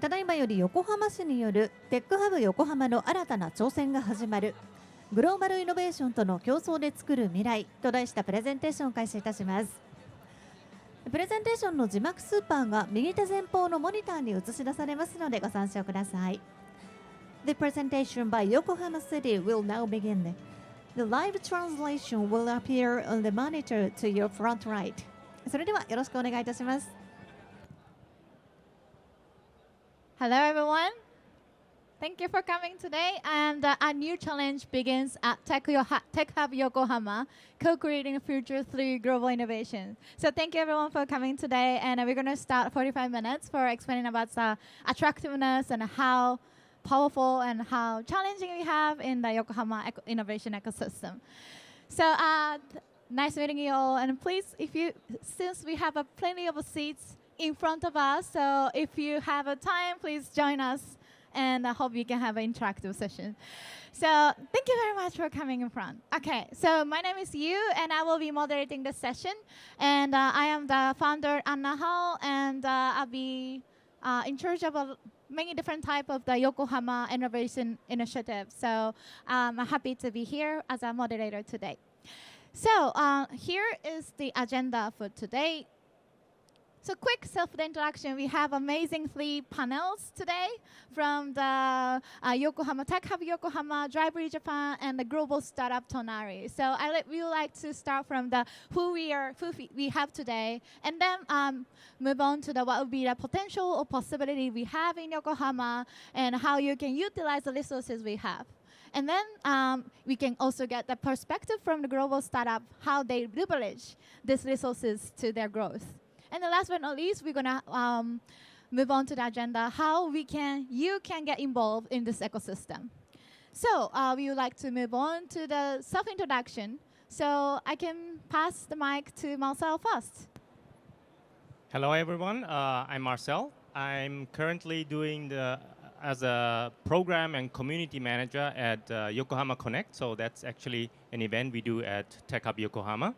ただいまより横浜市によるテックハブ横浜の新たな挑戦が始まるグローバルイノベーションとの共創で作る未来と題したプレゼンテーションを開始いたします。プレゼンテーションの字幕スーパーが右手前方のモニターに映し出されますのでご参照ください。The presentation by Yokohama City will now begin. The live translation will appear on the monitor to your front right. それではよろしくお願いいたします。Hello everyone. Thank you for coming today. And a new challenge begins at TECH HUB YOKOHAMA, co-creating the future through global innovation. So thank you everyone for coming today. And we're going to start 45 minutes for explaining about the attractiveness and how powerful and how challenging we have in the Yokohama innovation ecosystem. So nice meeting you all. And please, since we have plenty of seats in front of us, so if you have a time, please join us. And I hope you can have an interactive session. So thank you very much for coming in front. Okay, so my name is Yu, and I will be moderating this session. And I am the founder, Anna Hall, and I'll be in charge of many different types of the Yokohama Innovation Initiative. So I'm happy to be here as a moderator today. So here is the agenda for today. So quick self-introduction. We have amazing 3 panels today from the Yokohama TECH HUB Yokohama, Drivery Japan, and the global startup Tonari. So we would like to start from the who we have today, and then move on to what would be the potential or possibility we have in Yokohama, and how you can utilize the resources we have. And then we can also get the perspective from the global startup, how they leverage these resources to their growth. And the last but not least, we're going to move on to the agenda, how you can get involved in this ecosystem. So we would like to move on to the self-introduction. So I can pass the mic to Marcel first. Hello, everyone. I'm Marcel. I'm currently doing as a program and community manager at Yokohama Connect. So that's actually an event we do at TECH HUB Yokohama.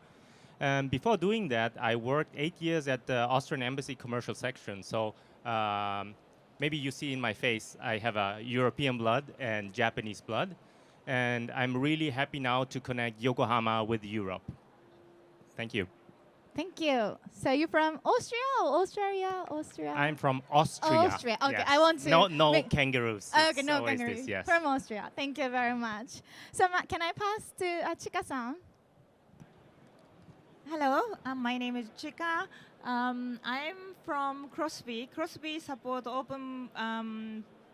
Before doing that, I worked 8 years at the Austrian Embassy commercial section. So maybe you see in my face, I have a European blood and Japanese blood. And I'm really happy now to connect Yokohama with Europe. Thank you. Thank you. So you're from Austria or Austria? I'm from Austria. Austria. Okay, yes. I want to. No kangaroos. Okay, no kangaroos. This, yes. From Austria. Thank you very much. So can I pass to Chika-san? Hello, my name is Chika. I'm from Crosby. Crosby support open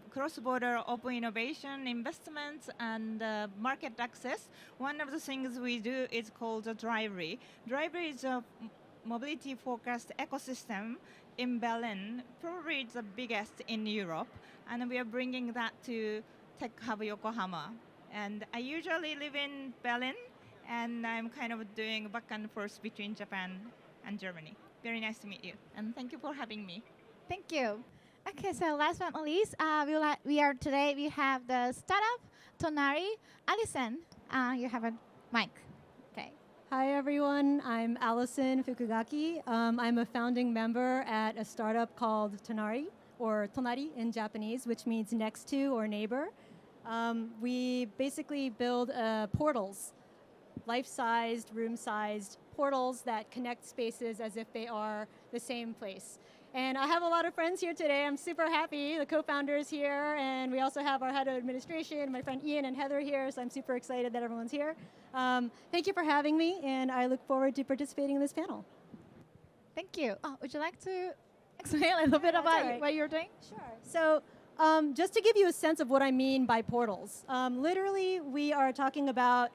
cross-border open innovation, investments, and market access. One of the things we do is called the Drivery. Drivery is a mobility-focused ecosystem in Berlin. Probably it's the biggest in Europe, and we are bringing that to TECH HUB Yokohama. And I usually live in Berlin, and I'm kind of doing back and forth between Japan and Germany. Very nice to meet you, and thank you for having me. Thank you. Okay, so last but not least, we have the startup Tonari. Alison, you have a mic. Okay. Hi everyone, I'm Alison Fukugaki. I'm a founding member at a startup called Tonari, or Tonari in Japanese, which means next to or neighbor. We basically build portals, life-sized, room-sized portals that connect spaces as if they are the same place. And I have a lot of friends here today. I'm super happy. The co-founders here, and we also have our head of administration, my friend Ian and Heather here, so I'm super excited that everyone's here. Thank you for having me, and I look forward to participating in this panel. Thank you. Would you like to explain a little bit about what you're doing? Sure. So just to give you a sense of what I mean by portals, literally we are talking about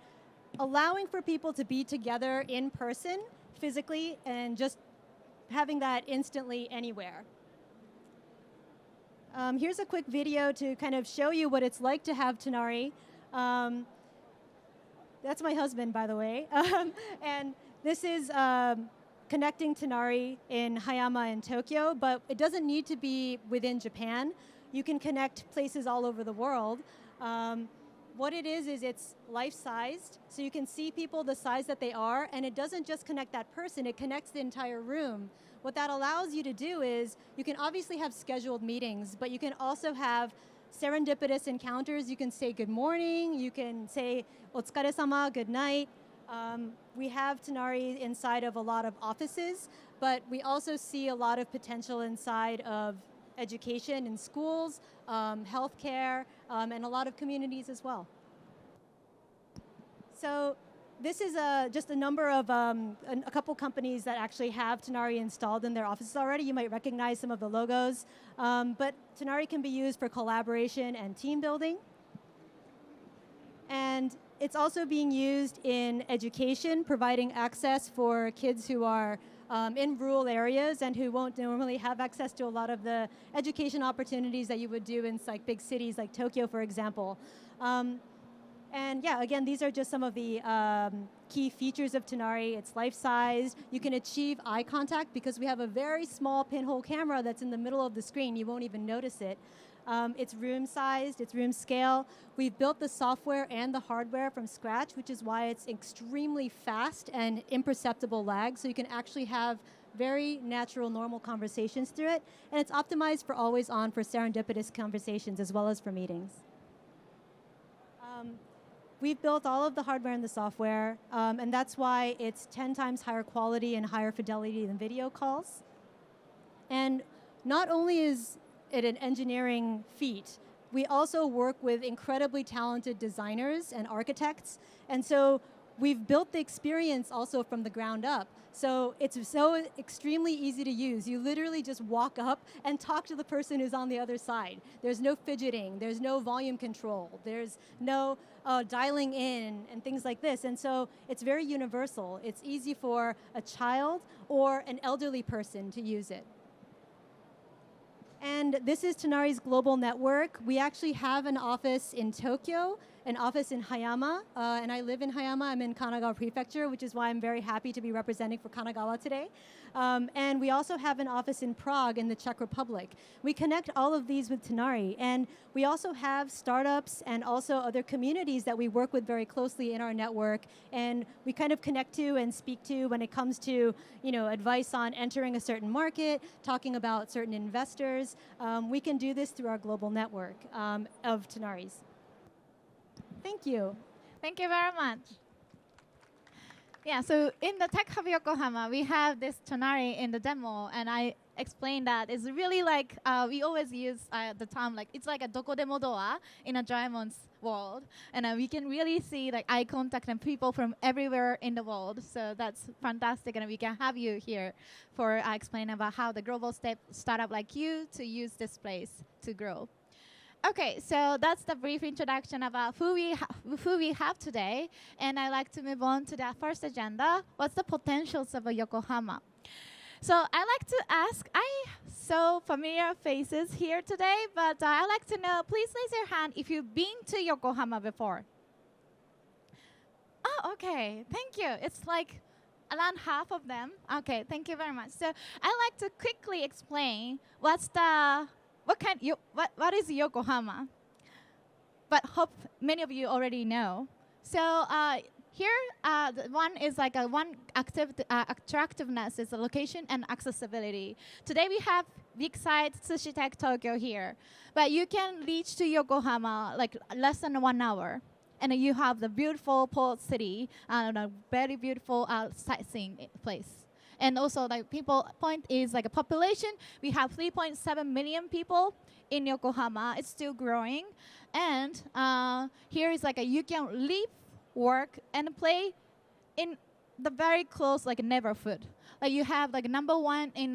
allowing for people to be together in person, physically, and just having that instantly anywhere. Here's a quick video to kind of show you what it's like to have Tonari. That's my husband, by the way. And this is connecting Tonari in Hayama in Tokyo, but it doesn't need to be within Japan. You can connect places all over the world. what it is it's life-sized, so you can see people the size that they are, and it doesn't just connect that person, it connects the entire room. What that allows you to do is, you can obviously have scheduled meetings, but you can also have serendipitous encounters. You can say good morning, you can say otsukaresama, good night. We have Tonari inside of a lot of offices, but we also see a lot of potential inside of education in schools, healthcare, and a lot of communities as well. So this is just a number of a couple companies that actually have Tonari installed in their offices already. You might recognize some of the logos, but Tonari can be used for collaboration and team building. And it's also being used in education, providing access for kids who are in rural areas and who won't normally have access to a lot of the education opportunities that you would do in like big cities like Tokyo, for example. And yeah, again, these are just some of the key features of Tonari. It's life-sized. You can achieve eye contact because we have a very small pinhole camera that's in the middle of the screen. You won't even notice it. It's room-sized, it's room scale. We've built the software and the hardware from scratch, which is why it's extremely fast and imperceptible lag, so you can actually have very natural, normal conversations through it. And it's optimized for always on for serendipitous conversations as well as for meetings. We've built all of the hardware and the software, and that's why it's 10 times higher quality and higher fidelity than video calls. And not only is it an engineering feat, we also work with incredibly talented designers and architects, and so we've built the experience also from the ground up. So it's so extremely easy to use. You literally just walk up and talk to the person who's on the other side. There's no fidgeting, there's no volume control, there's no dialing in and things like this. And so it's very universal. It's easy for a child or an elderly person to use it. And this is Tonari's global network. We actually have an office in Tokyo, an office in Hayama, and I live in Hayama. I'm in Kanagawa Prefecture, which is why I'm very happy to be representing for Kanagawa today. And we also have an office in Prague in the Czech Republic. We connect all of these with Tonari, and we also have startups and also other communities that we work with very closely in our network, and we kind of connect to and speak to when it comes to, you know, advice on entering a certain market, talking about certain investors. We can do this through our global network of Tonaris. Thank you. Thank you very much. Yeah, so in the TECH HUB Yokohama, we have this Tonari in the demo, and I explained that it's really like, we always use the term, like, it's like a dokodemo door in a Doraemon's world, and we can really see like eye contact and people from everywhere in the world, so that's fantastic, and we can have you here for explaining about how the global startup like you to use this place to grow. Okay, so that's the brief introduction about who we have today, and I'd like to move on to the first agenda. What's the potentials of Yokohama? So I like to ask, I saw familiar faces here today, but I'd like to know, please raise your hand if you've been to Yokohama before. Oh, okay, thank you. It's like around half of them. Okay, thank you very much. So I'd like to quickly explain what is Yokohama? But hope many of you already know. So here, one is like one attractiveness is the location and accessibility. Today we have big site Sushi Tech Tokyo here, but you can reach to Yokohama like less than 1 hour. And you have the beautiful port city and a very beautiful sightseeing place. And also, like point is like a population. We have 3.7 million people in Yokohama. It's still growing. And here is like you can live, work, and play in the very close like neighborhood. Like you have like #1 in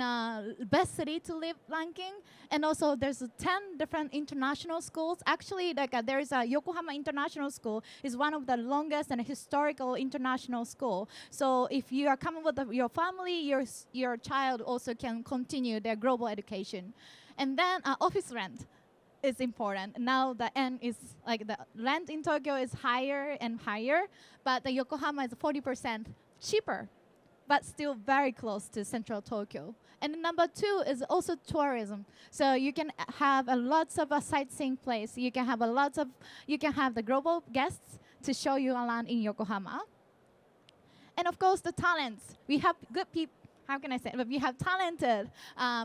best city to live ranking, and also there's 10 different international schools. Actually, like there is a Yokohama International School is one of the longest and historical international school. So if you are coming with your family, your child also can continue their global education. And then office rent is important. Now the end is like the rent in Tokyo is higher and higher, but the Yokohama is 40% cheaper, but still very close to central Tokyo. And number 2 is also tourism. So you can have lots of sightseeing place. You can have the global guests to show you around in Yokohama. And of course, the talents. We have good people. How can I say? But we have talented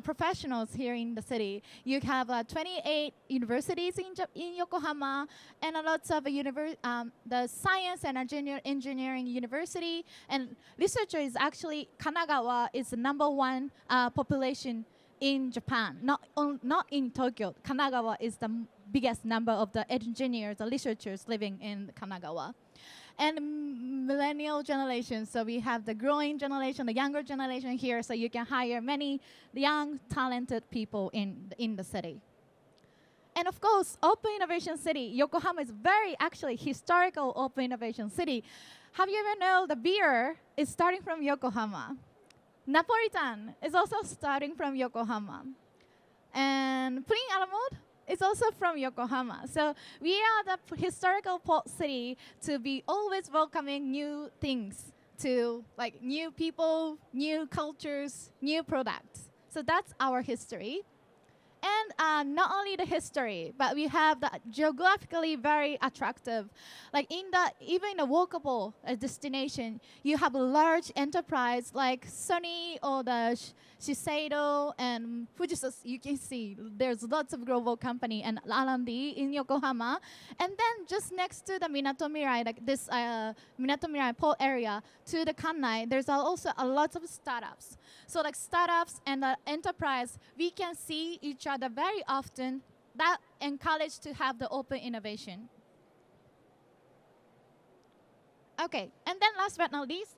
professionals here in the city. You have 28 universities in Yokohama, and lots of the science and engineering university. And researcher is actually Kanagawa is the #1 population in Japan, not in Tokyo. Kanagawa is the biggest number of the engineers, the researchers living in Kanagawa. And millennial generation, so we have the growing generation, the younger generation here, so you can hire many young, talented people in the city. And of course, Open Innovation City, Yokohama is very actually historical Open Innovation City. Have you ever known the beer is starting from Yokohama? Napolitan is also starting from Yokohama. And pudding a la mode is also from Yokohama. So we are the historical port city to be always welcoming new things, to like new people, new cultures, new products. So that's our history. And not only the history, but we have the geographically very attractive, like even in a walkable destination, you have a large enterprise like Sony or the Shiseido and Fujitsu. You can see there's lots of global company and R&D in Yokohama. And then just next to the Minato Mirai, like this Minato Mirai port area, to the Kannai, there's also a lot of startups. So like startups and enterprise, we can see each other very often. That encourage to have the open innovation. Okay, and then last but not least,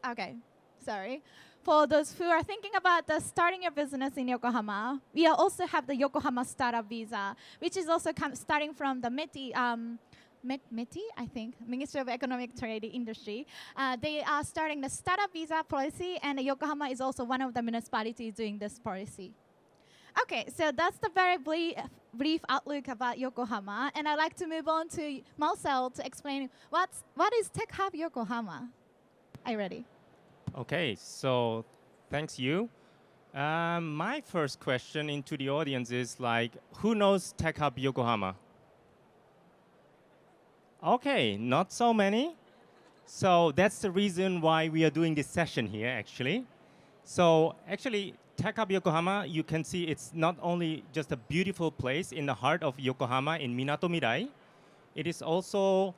for those who are thinking about starting a business in Yokohama, we also have the Yokohama Startup Visa, which is also starting from the METI, I think, Ministry of Economic Trade Industry. They are starting the startup visa policy, and Yokohama is also one of the municipalities doing this policy. Okay, so that's the very brief outlook about Yokohama, and I'd like to move on to Marcel to explain what is TECH HUB Yokohama. Are you ready? Okay, so thanks you. My first question into the audience is like, who knows TECH HUB Yokohama? Okay, not so many. So that's the reason why we are doing this session here, actually. So actually, TECH HUB Yokohama, you can see it's not only just a beautiful place in the heart of Yokohama in Minato Mirai, it is also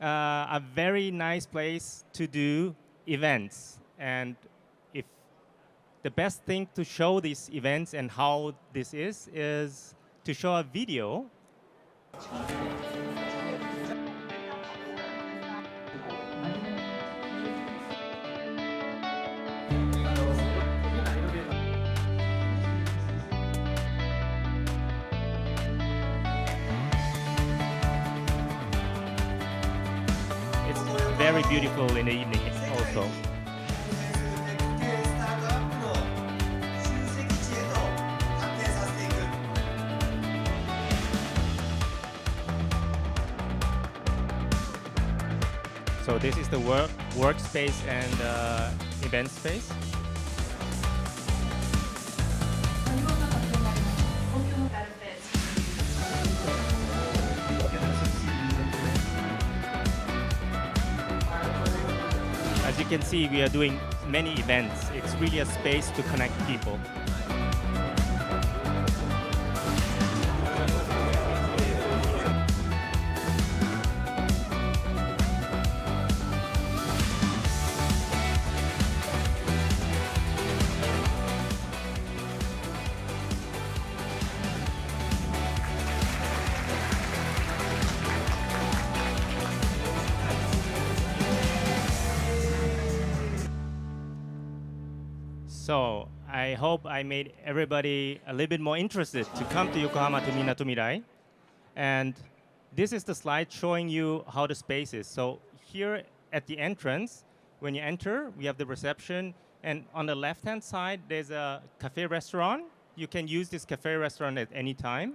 a very nice place to do events. And if the best thing to show these events and how this is to show a video. Very beautiful in the evening also. So this is the workspace and event space. As you can see, we are doing many events. It's really a space to connect people. So I hope I made everybody a little bit more interested to come to Yokohama to Minato Mirai. And this is the slide showing you how the space is. So here at the entrance, when you enter, we have the reception. And on the left-hand side, there's a cafe restaurant. You can use this cafe restaurant at any time.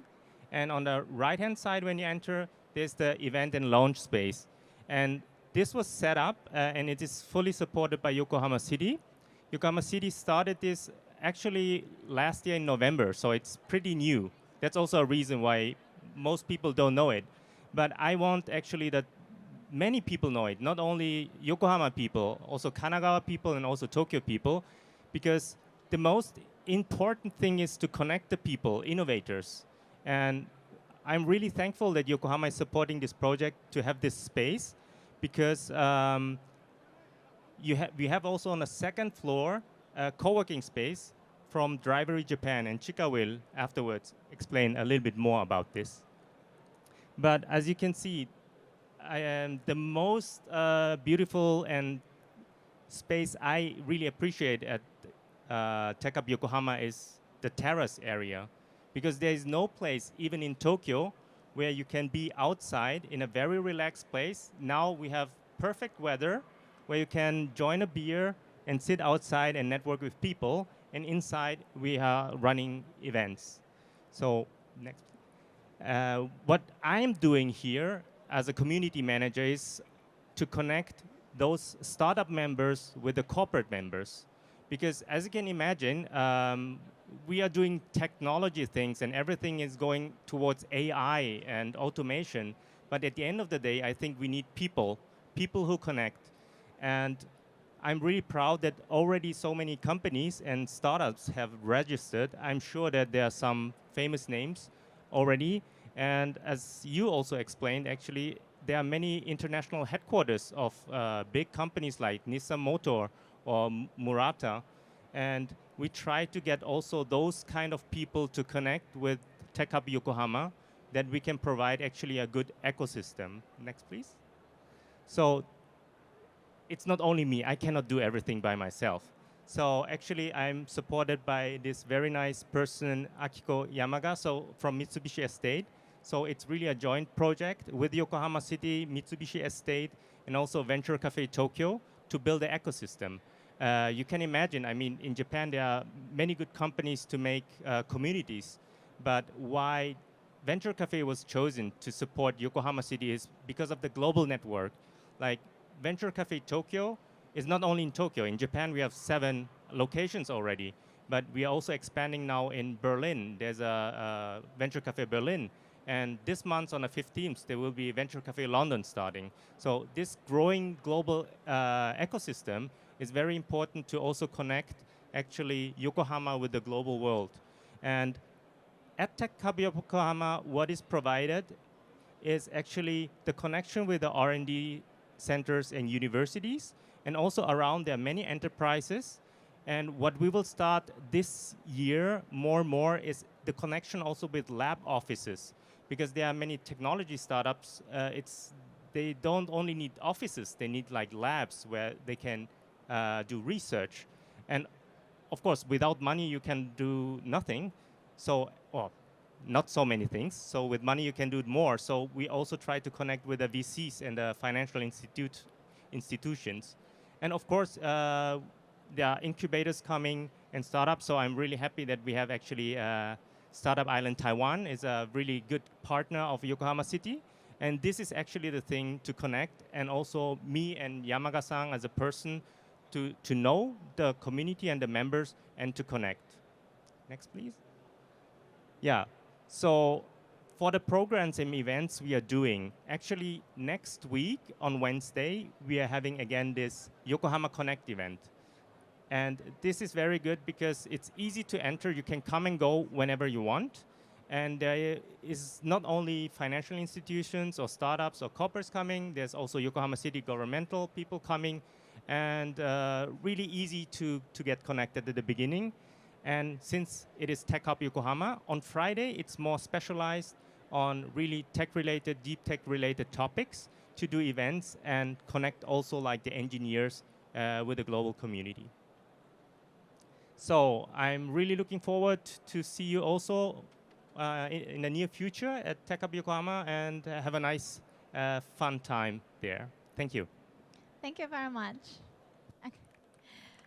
And on the right-hand side, when you enter, there's the event and lounge space. And this was set up, and it is fully supported by Yokohama City. Yokohama City started this actually last year in November, so it's pretty new. That's also a reason why most people don't know it. But I want actually that many people know it, not only Yokohama people, also Kanagawa people and also Tokyo people, because the most important thing is to connect the people, innovators. And I'm really thankful that Yokohama is supporting this project to have this space, because we have also on the second floor a co-working space from Drivery Japan, and Chika will afterwards explain a little bit more about this. But as you can see, the most beautiful and space I really appreciate at TECH HUB Yokohama is the terrace area, because there is no place, even in Tokyo, where you can be outside in a very relaxed place. Now we have perfect weather where you can join a beer and sit outside and network with people, and inside we are running events. So next. What I'm doing here as a community manager is to connect those startup members with the corporate members. Because as you can imagine, we are doing technology things and everything is going towards AI and automation. But at the end of the day, I think we need people who connect. And I'm really proud that already so many companies and startups have registered. I'm sure that there are some famous names already. And as you also explained, actually, there are many international headquarters of big companies like Nissan Motor or Murata. And we try to get also those kind of people to connect with TECH HUB Yokohama, that we can provide actually a good ecosystem. Next, please. So it's not only me. I cannot do everything by myself. So actually, I'm supported by this very nice person, Akiko Yamaga, so from Mitsubishi Estate. So it's really a joint project with Yokohama City, Mitsubishi Estate, and also Venture Cafe Tokyo to build an ecosystem. You can imagine, I mean, in Japan, there are many good companies to make communities. But why Venture Cafe was chosen to support Yokohama City is because of the global network. Like Venture Cafe Tokyo is not only in Tokyo. In Japan, we have 7 locations already. But we are also expanding now in Berlin. There's a Venture Cafe Berlin. And this month on the 15th, there will be Venture Cafe London starting. So this growing global ecosystem is very important to also connect actually Yokohama with the global world. And at TECH HUB Yokohama, what is provided is actually the connection with the R&D centers and universities, and also around there are many enterprises. And what we will start this year more and more is the connection also with lab offices, because there are many technology startups. They don't only need offices, they need like labs where they can do research. And of course, without money, you can do nothing. So, well, not so many things. So with money, you can do more. So we also try to connect with the VCs and the financial institutions. And of course, there are incubators coming and startups. So I'm really happy that we have actually Startup Island Taiwan is a really good partner of Yokohama City. And this is actually the thing to connect. And also me and Yamaga-san as a person to know the community and the members and to connect. Next, please. Yeah. So for the programs and events we are doing, actually next week on Wednesday, we are having again this Yokohama Connect event. And this is very good because it's easy to enter. You can come and go whenever you want. And there is not only financial institutions or startups or corporates coming, there's also Yokohama City governmental people coming, and really easy to get connected at the beginning. And since it is TECH HUB Yokohama, on Friday, it's more specialized on really tech-related, deep tech-related topics to do events and connect also like the engineers with the global community. So I'm really looking forward to see you also in the near future at TECH HUB Yokohama, and have a nice, fun time there. Thank you. Thank you very much. Okay.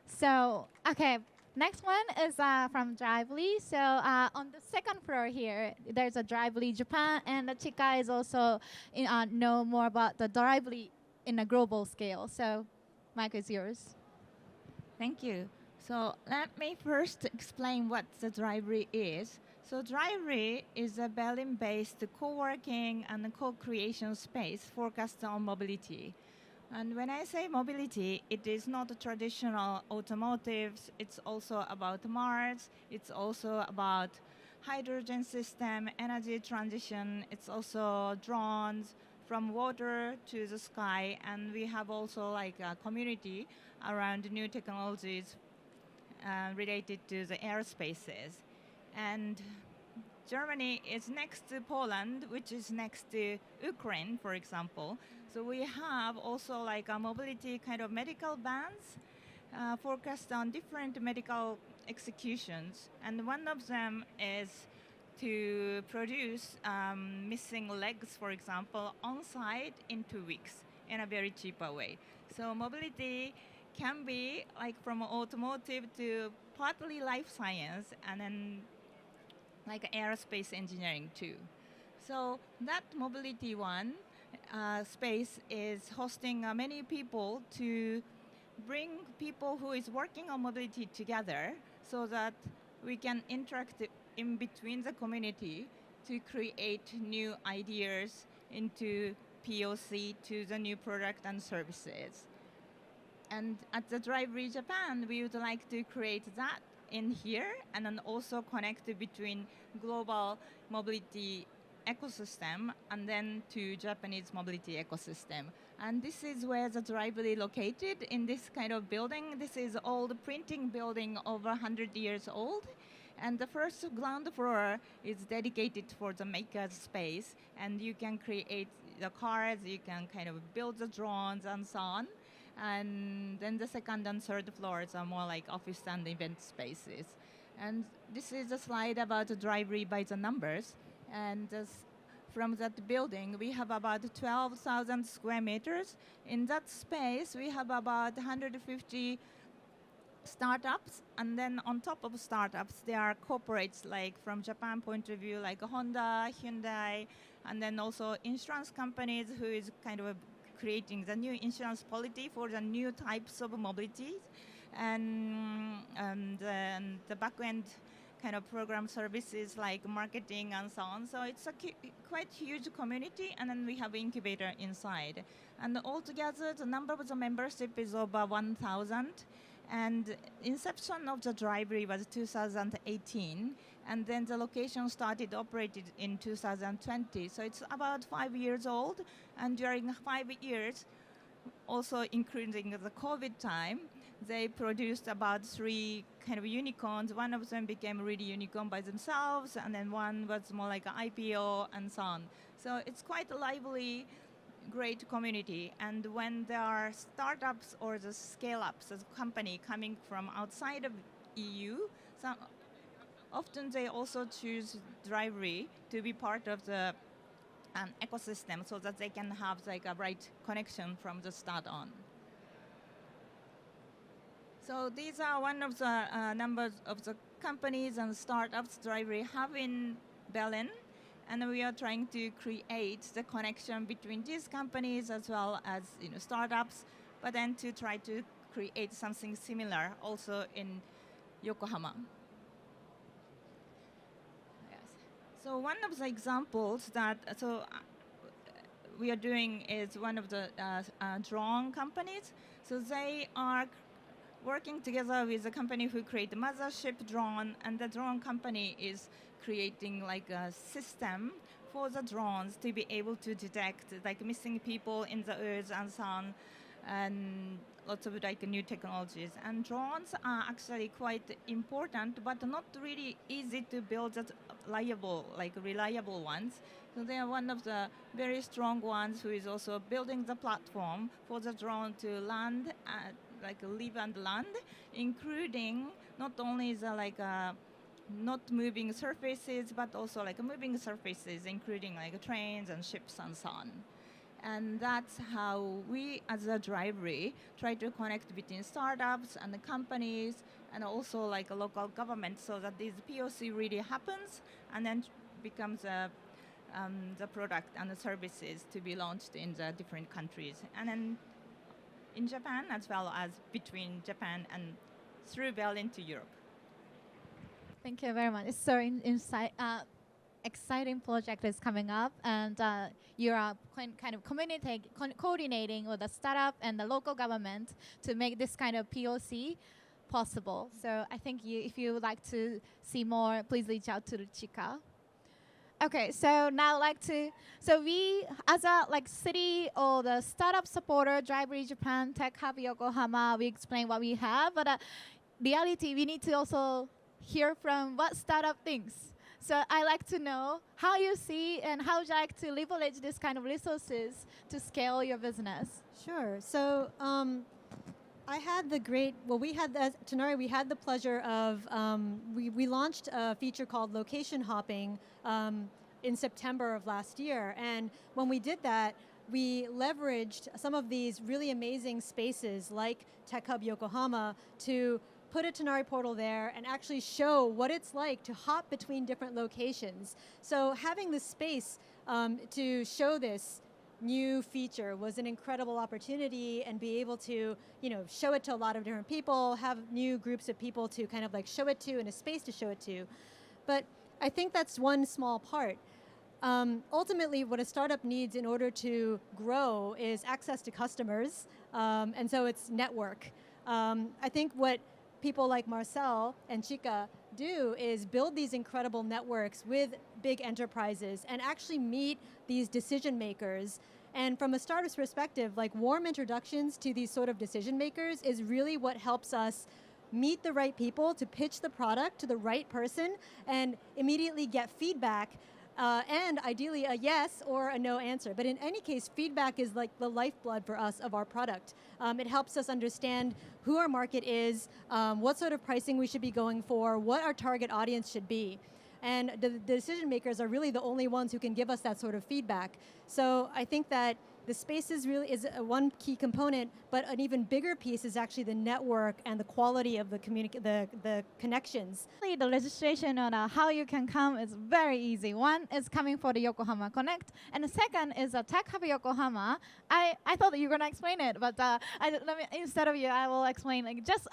So, okay, next one is from Drively. So on the second floor here, there's a Drively Japan, and Chika is also know more about the Drively in a global scale. So, Mike is yours. Thank you. So let me first explain what the Drivery is. So Drivery is a Berlin-based co-working and co-creation space focused on mobility. And when I say mobility, it is not a traditional automotives. It's also about Mars. It's also about hydrogen system, energy transition. It's also drones from water to the sky. And we have also like a community around new technologies related to the airspaces. And Germany is next to Poland, which is next to Ukraine, for example. So we have also like a mobility kind of medical bands focused on different medical executions. And one of them is to produce missing legs, for example, on site in 2 weeks in a very cheaper way. So mobility can be like from automotive to partly life science and then like aerospace engineering too. So that mobility one space is hosting many people to bring people who is working on mobility together so that we can interact in between the community to create new ideas into POC to the new product and services. And at the Drivery Japan, we would like to create that in here and then also connect between global mobility ecosystem and then to Japanese mobility ecosystem. And this is where the Drivery located in this kind of building. This is old printing building over 100 years old. And the first ground floor is dedicated for the maker's space. And you can create the cars, you can kind of build the drones and so on. And then the second and third floors are more like office and event spaces. And this is a slide about the Drivery by the numbers. And from that building, we have about 12,000 square meters. In that space, we have about 150 startups. And then on top of startups, there are corporates like from Japan point of view, like Honda, Hyundai, and then also insurance companies who is kind of creating the new insurance policy for the new types of mobility, and then the back-end kind of program services like marketing and so on. So it's a quite huge community, and then we have incubator inside. And altogether, the number of the membership is over 1,000. And inception of the Drivery was 2018, and then the location started operated in 2020. So it's about 5 years old, and during 5 years, also including the COVID time, they produced about 3 kind of unicorns. One of them became really unicorn by themselves, and then one was more like an IPO and so on. So it's quite a lively, great community. And when there are startups or the scale-ups as a company coming from outside of EU, often they also choose Drivery to be part of the ecosystem so that they can have like a right connection from the start on. So these are one of the numbers of the companies and startups Drivery have in Berlin. And we are trying to create the connection between these companies as well as startups, but then to try to create something similar also in Yokohama. Yes. So one of the examples that we are doing is one of the drone companies. So they are working together with a company who create the mothership drone, and the drone company is creating like a system for the drones to be able to detect like missing people in the earth and so on, and lots of like new technologies. And drones are actually quite important, but not really easy to build that reliable ones. So they are one of the very strong ones who is also building the platform for the drone to land, live and land, including not only the not moving surfaces, but also like moving surfaces, including like trains and ships and so on. And that's how we, as a Drivery, try to connect between startups and the companies, and also like a local government, so that this POC really happens, and then becomes the product and the services to be launched in the different countries, and then in Japan as well as between Japan and through Berlin to Europe. Thank you very much. It's so exciting project is coming up, and you are kind of coordinating with the startup and the local government to make this kind of POC possible. So I think if you would like to see more, please reach out to Chika. Okay, so now we as a city or the startup supporter, Drivery Japan, Tech Hub Yokohama, we explain what we have, but reality we need to also hear from what startup thinks. So I like to know how you see and how would you like to leverage this kind of resources to scale your business. Sure. So I had the Tonari, we had the pleasure of, we launched a feature called location hopping in September of last year. And when we did that, we leveraged some of these really amazing spaces like Tech Hub Yokohama to put a Tonari portal there and actually show what it's like to hop between different locations. So having the space to show this new feature was an incredible opportunity, and be able to, show it to a lot of different people, have new groups of people to kind of show it to and a space to show it to. But I think that's one small part. Ultimately, what a startup needs in order to grow is access to customers, and so it's network. I think what people like Marcel and Chika do is build these incredible networks with big enterprises and actually meet these decision makers. And from a startup's perspective, warm introductions to these sort of decision makers is really what helps us meet the right people to pitch the product to the right person and immediately get feedback, and ideally a yes or a no answer. But in any case, feedback is like the lifeblood for us of our product. It helps us understand who our market is, what sort of pricing we should be going for, what our target audience should be. And the decision makers are really the only ones who can give us that sort of feedback. So I think that the space is one key component, but an even bigger piece is actually the network and the quality of the connections. The registration on how you can come is very easy. One is coming for the Yokohama Connect, and the second is a Tech Hub Yokohama. I thought that you were going to explain it, but instead of you, I will explain. Just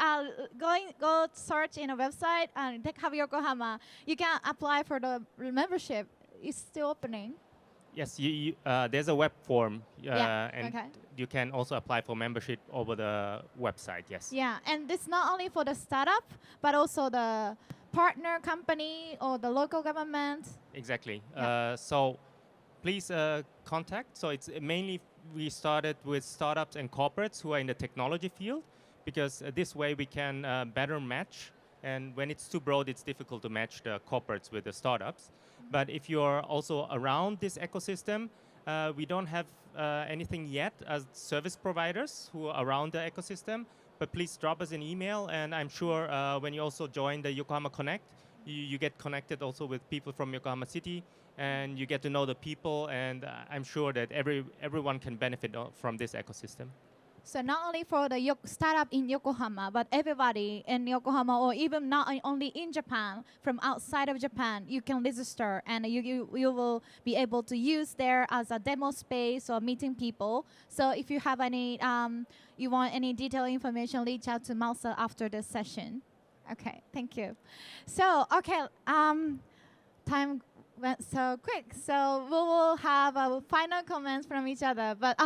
go search in a website, Tech Hub Yokohama. You can apply for the membership. It's still opening. Yes, there's a web form, and okay. you can also apply for membership over the website, yes. Yeah, and it's not only for the startup, but also the partner company or the local government. Exactly. Yeah. So please contact. So it's mainly we started with startups and corporates who are in the technology field, because this way we can better match. And when it's too broad, it's difficult to match the corporates with the startups. But if you're also around this ecosystem, we don't have anything yet as service providers who are around the ecosystem. But please drop us an email, and I'm sure when you also join the Yokohama Connect, you get connected also with people from Yokohama City, and you get to know the people, and I'm sure that everyone can benefit from this ecosystem. So not only for the startup in Yokohama, but everybody in Yokohama, or even not only in Japan, from outside of Japan, you can register, and you will be able to use there as a demo space or meeting people. So if you have any, you want any detailed information, reach out to Marcel after this session. Okay, thank you. So, okay, time went so quick. So we will have final comments from each other, but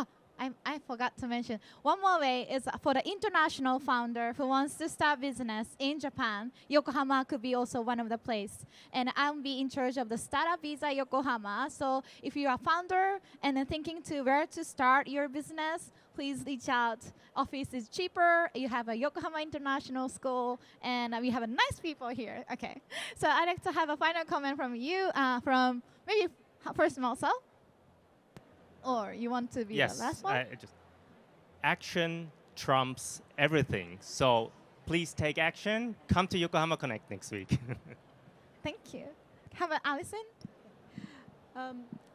I forgot to mention, one more way is for the international founder who wants to start business in Japan, Yokohama could be also one of the places. And I'll be in charge of the Startup Visa Yokohama. So if you're a founder and then thinking to where to start your business, please reach out. Office is cheaper. You have a Yokohama International School, and we have nice people here. Okay. So I'd like to have a final comment from you, from maybe first Marcel. Or you want to be the last one? Action trumps everything. So please take action. Come to Yokohama Connect next week. Thank you. How about Alison?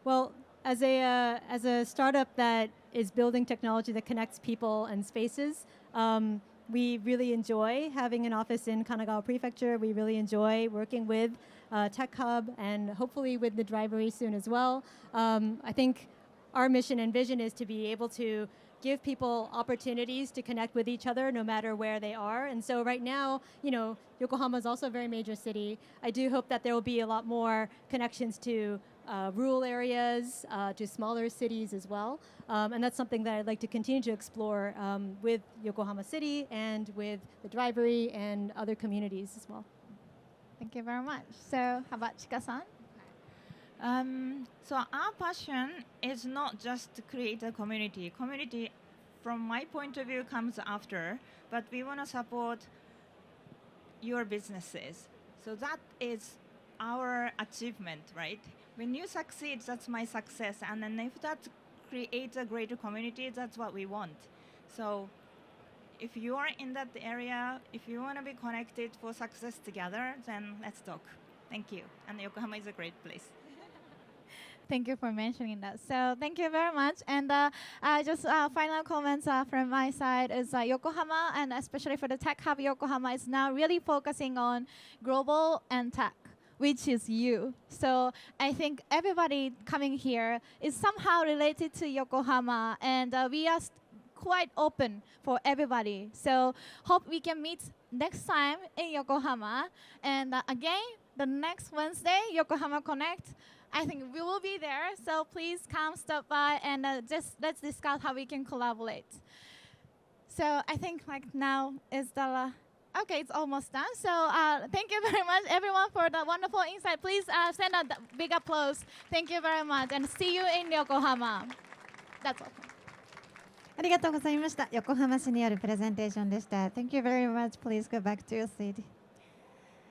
Well, as a startup that is building technology that connects people and spaces, we really enjoy having an office in Kanagawa Prefecture. We really enjoy working with Tech Hub, and hopefully with the Drivery soon as well. I think our mission and vision is to be able to give people opportunities to connect with each other no matter where they are. And so right now, Yokohama is also a very major city. I do hope that there will be a lot more connections to rural areas, to smaller cities as well. And that's something that I'd like to continue to explore with Yokohama City and with the Drivery and other communities as well. Thank you very much. So, how about Chika-san? So our passion is not just to create a community. Community, from my point of view, comes after, but we want to support your businesses. So that is our achievement, right? When you succeed, that's my success. And then if that creates a greater community, that's what we want. So if you are in that area, if you want to be connected for success together, then let's talk. Thank you. And Yokohama is a great place. Thank you for mentioning that. So thank you very much. And just final comments from my side is Yokohama, and especially for the Tech Hub Yokohama, is now really focusing on global and tech, which is you. So I think everybody coming here is somehow related to Yokohama, and we are quite open for everybody. So hope we can meet next time in Yokohama. And again, the next Wednesday, Yokohama Connect, I think we will be there. So please come, stop by, and just let's discuss how we can collaborate. So I think now is the okay, it's almost done. So thank you very much, everyone, for the wonderful insight. Please send a big applause. Thank you very much, and see you in Yokohama. That's all. ありがとうございました。横浜市によるプレゼンテーションでした。Thank you very much. Please go back to your seat.